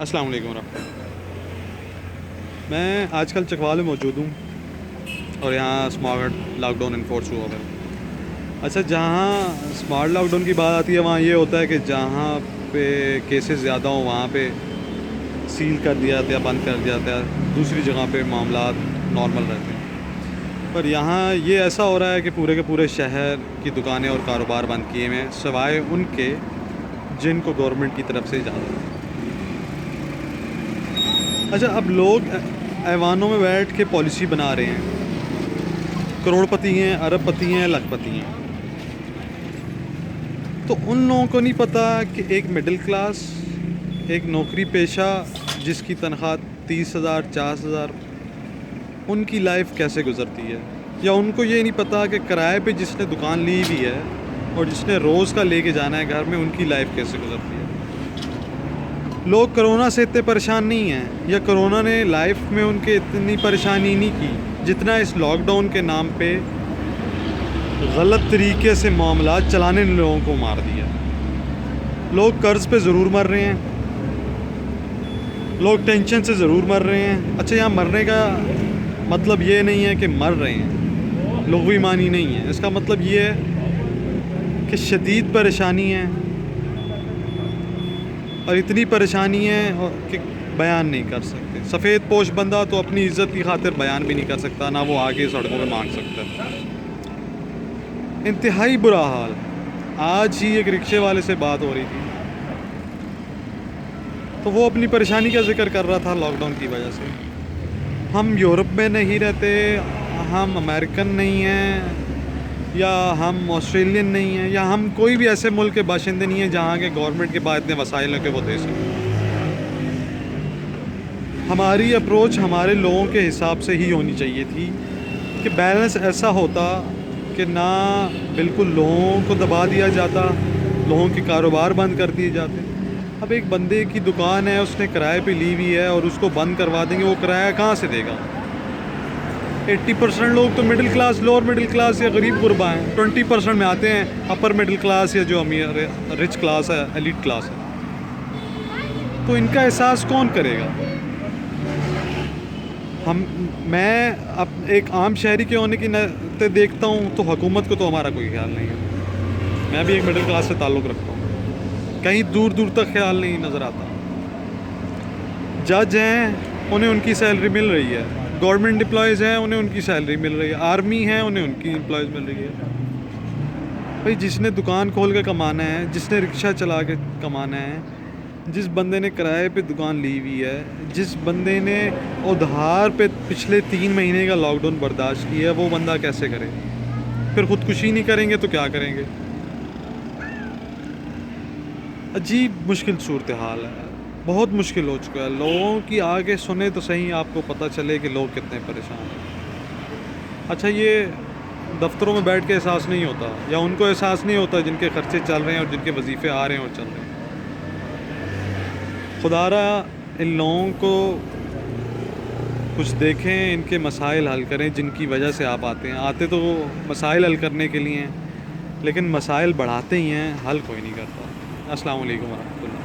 السلام علیکم ورحمۃ اللہ۔ میں آج کل چکوال میں موجود ہوں اور یہاں اسمارٹ لاک ڈاؤن انفورس ہوا ہے۔ اچھا، جہاں اسمارٹ لاک ڈاؤن کی بات آتی ہے وہاں یہ ہوتا ہے کہ جہاں پہ کیسز زیادہ ہوں وہاں پہ سیل کر دیا جاتا ہے، بند کر دیا جاتا ہے، دوسری جگہ پہ معاملات نارمل رہتے ہیں۔ پر یہاں یہ ایسا ہو رہا ہے کہ کے پورے شہر کی دکانیں اور کاروبار بند کیے ہوئے ہیں، سوائے ان کے جن کو گورنمنٹ کی طرف سے اجازت ہے۔ اچھا، اب لوگ ایوانوں میں بیٹھ کے پالیسی بنا رہے ہیں، کروڑ پتی ہیں، ارب پتی ہیں، لاکھ پتی ہیں۔ تو ان لوگوں کو نہیں پتہ کہ ایک مڈل کلاس، ایک نوکری پیشہ جس کی تنخواہ 30,000 40,000، ان کی لائف کیسے گزرتی ہے، یا ان کو یہ نہیں پتہ کہ کرائے پہ جس نے دکان لی ہوئی ہے اور جس نے روز کا لے کے جانا ہے گھر میں، ان کی لائف کیسے گزرتی ہے۔ لوگ کرونا سے اتنے پریشان نہیں ہیں، یا کرونا نے لائف میں ان کے اتنی پریشانی نہیں کی جتنا اس لاک ڈاؤن کے نام پہ غلط طریقے سے معاملات چلانے نے لوگوں کو مار دیا۔ لوگ قرض پہ ضرور مر رہے ہیں، لوگ ٹینشن سے ضرور مر رہے ہیں۔ اچھا، یہاں مرنے کا مطلب یہ نہیں ہے کہ مر رہے ہیں، لغوی معنی نہیں ہے، اس کا مطلب یہ ہے کہ شدید پریشانی ہے، اور اتنی پریشانی ہے کہ بیان نہیں کر سکتے۔ سفید پوش بندہ تو اپنی عزت کی خاطر بیان بھی نہیں کر سکتا، نہ وہ آگے سڑکوں میں مانگ سکتا ہے۔ انتہائی برا حال۔ آج ہی ایک رکشے والے سے بات ہو رہی تھی تو وہ اپنی پریشانی کا ذکر کر رہا تھا لاک ڈاؤن کی وجہ سے۔ ہم یورپ میں نہیں رہتے، ہم امریکن نہیں ہیں، یا ہم آسٹریلین نہیں ہیں، یا ہم کوئی بھی ایسے ملک کے باشندے نہیں ہیں جہاں کے گورنمنٹ کے پاس اتنے وسائل ہیں کہ وہ دے سکیں۔ ہماری اپروچ ہمارے لوگوں کے حساب سے ہی ہونی چاہیے تھی کہ بیلنس ایسا ہوتا کہ نہ بالکل لوگوں کو دبا دیا جاتا، لوگوں کے کاروبار بند کر دیے جاتے۔ اب ایک بندے کی دکان ہے، اس نے کرائے پہ لی ہوئی ہے، اور اس کو بند کروا دیں گے، وہ کرایہ کہاں سے دے گا؟ 80% لوگ تو middle class, lower middle class یا غریب غربا ہیں، 20% میں آتے ہیں اپر مڈل کلاس یا جو امیر رچ کلاس ہے، ایلیٹ کلاس ہے۔ تو ان کا احساس کون کرے گا؟ میں اب ایک عام شہری کے ہونے کی ناطے دیکھتا ہوں تو حکومت کو تو ہمارا کوئی خیال نہیں ہے۔ میں بھی ایک مڈل کلاس سے تعلق رکھتا ہوں، کہیں دور دور تک خیال نہیں نظر آتا۔ جج ہیں، انہیں ان کی سیلری مل رہی ہے، گورنمنٹ امپلائیز ہیں، انہیں ان کی سیلری مل رہی ہے، آرمی ہیں، انہیں ان کی امپلائیز مل رہی ہے۔ بھائی، جس نے دکان کھول کے کمانا ہے، جس نے رکشہ چلا کے کمانا ہے، جس بندے نے کرائے پہ دکان لی ہوئی ہے، جس بندے نے ادھار پہ پچھلے 3 مہینے کا لاک ڈاؤن برداشت کیا ہے، وہ بندہ کیسے کرے؟ پھر خودکشی نہیں کریں گے تو کیا کریں گے؟ عجیب مشکل صورتحال ہے، بہت مشکل ہو چکا ہے۔ لوگوں کی آگے سنیں تو صحیح، آپ کو پتہ چلے کہ لوگ کتنے پریشان ہیں۔ اچھا، یہ دفتروں میں بیٹھ کے احساس نہیں ہوتا، یا ان کو احساس نہیں ہوتا جن کے خرچے چل رہے ہیں اور جن کے وظیفے آ رہے ہیں اور چل رہے ہیں۔ خدا را ان لوگوں کو کچھ دیکھیں، ان کے مسائل حل کریں جن کی وجہ سے آپ آتے تو وہ مسائل حل کرنے کے لیے ہیں، لیکن مسائل بڑھاتے ہی ہیں، حل کوئی نہیں کرتا۔ السلام علیکم ورحمۃ اللہ۔